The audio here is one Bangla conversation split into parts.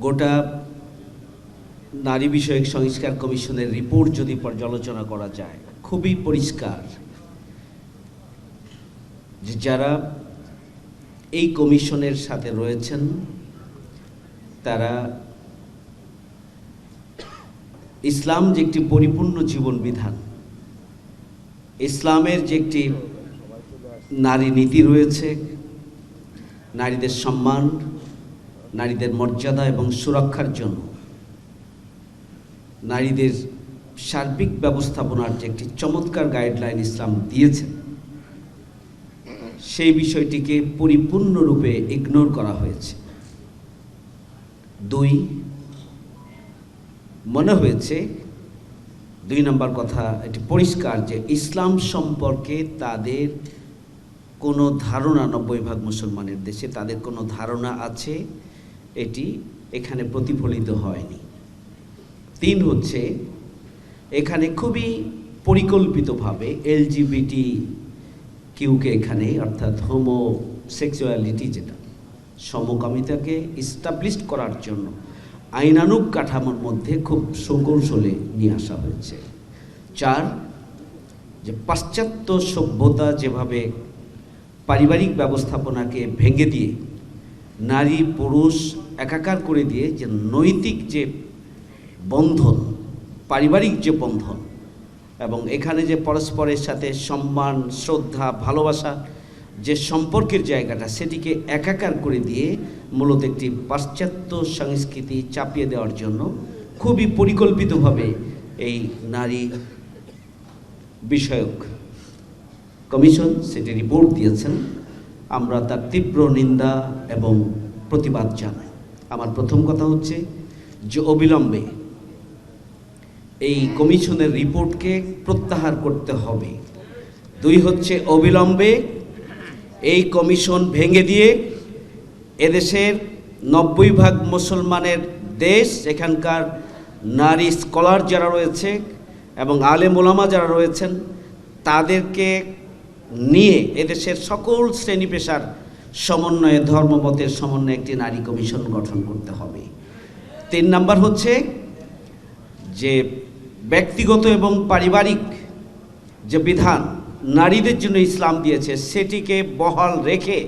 গোটা নারী বিষয়ক সংস্কার কমিশনের রিপোর্ট যদি পর্যালোচনা করা যায়, খুবই পরিষ্কার যে যারা এই কমিশনের সাথে রয়েছেন তারা ইসলাম যে একটি পরিপূর্ণ জীবন বিধান, ইসলামের যে একটি নারী নীতি রয়েছে, নারীদের সম্মান, নারীদের মর্যাদা এবং সুরক্ষার জন্য নারীদের সার্বিক ব্যবস্থাপনার যে একটি চমৎকার গাইডলাইন ইসলাম দিয়েছে, সেই বিষয়টিকে পরিপূর্ণরূপে ইগনোর করা হয়েছে। মনে হয়েছে 2 নম্বর কথা এটি পরিষ্কার যে ইসলাম সম্পর্কে তাদের কোনো ধারণা, 90% মুসলমানের দেশে তাদের কোনো ধারণা আছে, এটি এখানে প্রতিফলিত হয়নি। 3 হচ্ছে এখানে খুবই পরিকল্পিতভাবে LGBT কিউকে এখানে অর্থাৎ হোমোসেক্সুয়ালিটি যেটা সমকামিতাকে ইস্টাবলিশড করার জন্য আইনানুগ কাঠামোর মধ্যে খুব সুকৌশলে নিয়ে আসা হয়েছে। 4 যে পাশ্চাত্য সভ্যতা যেভাবে পারিবারিক ব্যবস্থাপনাকে ভেঙে দিয়ে নারী পুরুষ একাকার করে দিয়ে যে নৈতিক যে বন্ধন, পারিবারিক যে বন্ধন এবং এখানে যে পরস্পরের সাথে সম্মান, শ্রদ্ধা, ভালোবাসা যে সম্পর্কের জায়গাটা, সেটিকে একাকার করে দিয়ে মূলত একটি পাশ্চাত্য সংস্কৃতি চাপিয়ে দেওয়ার জন্য খুবই পরিকল্পিতভাবে এই নারী বিষয়ক কমিশন সেটি রিপোর্ট দিয়েছেন। আমরা তার তীব্র নিন্দা এবং প্রতিবাদ জানাই। আমার প্রথম কথা হচ্ছে যে অবিলম্বে এই কমিশনের রিপোর্টকে প্রত্যাহার করতে হবে। 2 হচ্ছে অবিলম্বে এই কমিশন ভেঙে দিয়ে এদেশের 90% মুসলমানের দেশ, এখানকার নারী স্কলার যারা রয়েছে এবং আলেম ওলামা যারা রয়েছেন তাদেরকে নিয়ে এদেশের সকল শ্রেণী পেশার সমন্বয়ে, ধর্মমতের সমন্বয়ে একটি নারী কমিশন গঠন করতে হবে। 3 নম্বর হচ্ছে যে ব্যক্তিগত এবং পারিবারিক যে বিধান নারীদের জন্য ইসলাম দিয়েছে সেটিকে বহাল রেখে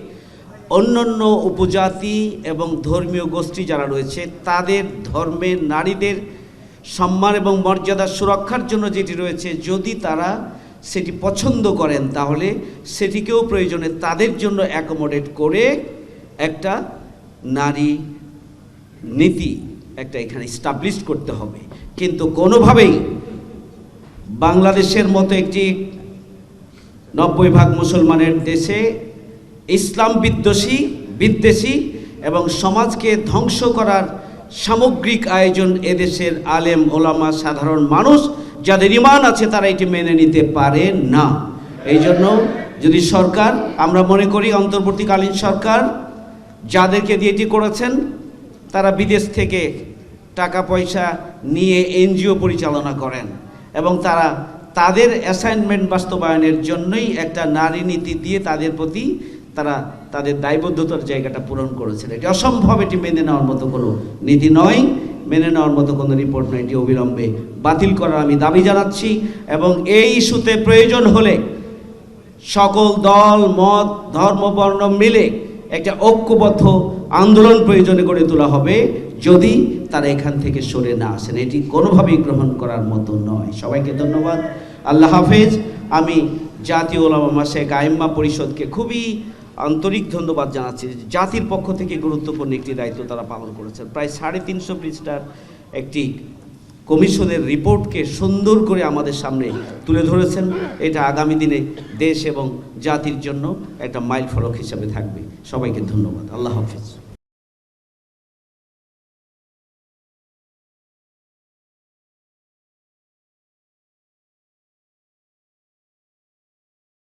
অন্যান্য উপজাতি এবং ধর্মীয় গোষ্ঠী যারা রয়েছে তাদের ধর্মের নারীদের সম্মান এবং মর্যাদা সুরক্ষার জন্য যেটি রয়েছে, যদি তারা সেটি পছন্দ করেন তাহলে সেটিকেও প্রয়োজনে তাদের জন্য অ্যাকোমোডেট করে একটা নারী নীতি একটা এখানে স্টাবলিশ করতে হবে। কিন্তু কোনোভাবেই বাংলাদেশের মতো একটি 90% মুসলমানের দেশে ইসলাম বিদ্বেষী এবং সমাজকে ধ্বংস করার সামগ্রিক আয়োজন এদেশের আলেম ওলামা সাধারণ মানুষ যাদের ঈমান আছে তারা এটি মেনে নিতে পারে না। এই জন্য যদি সরকার, আমরা মনে করি অন্তর্বর্তীকালীন সরকার যাদেরকে দিয়ে এটি করেছেন তারা বিদেশ থেকে টাকা পয়সা নিয়ে এনজিও পরিচালনা করেন এবং তারা তাদের অ্যাসাইনমেন্ট বাস্তবায়নের জন্যই একটা নারী নীতি দিয়ে তাদের প্রতি তারা তাদের দায়বদ্ধতার জায়গাটা পূরণ করেছেন। এটি অসম্ভব, এটি মেনে নেওয়ার মতো কোনো নীতি নয়, মেনে নেওয়ার মতো কোনো রিপোর্ট নয়। এটি অবিলম্বে বাতিল করার আমি দাবি জানাচ্ছি এবং এই ইস্যুতে প্রয়োজন হলে সকল দল মত ধর্ম বর্ণ মিলে একটা ঐক্যবদ্ধ আন্দোলন প্রয়োজনে গড়ে তোলা হবে যদি তারা এখান থেকে সরে না আসেন। এটি কোনোভাবেই গ্রহণ করার মতো নয়। সবাইকে ধন্যবাদ। আল্লাহ হাফেজ। আমি জাতীয় ওলামা মাশায়েখ আইম্মা পরিষদকে খুবই আন্তরিক ধন্যবাদ জানাচ্ছি। জাতির পক্ষ থেকে গুরুত্বপূর্ণ একটি দায়িত্ব তারা পালন করেছেন। প্রায় 350 পৃষ্ঠার একটি কমিশনের রিপোর্টকে সুন্দর করে আমাদের সামনে তুলে ধরেছেন। এটা আগামী দিনে দেশ এবং জাতির জন্য একটা মাইল ফলক হিসাবে থাকবে। সবাইকে ধন্যবাদ। আল্লাহ হাফেজ।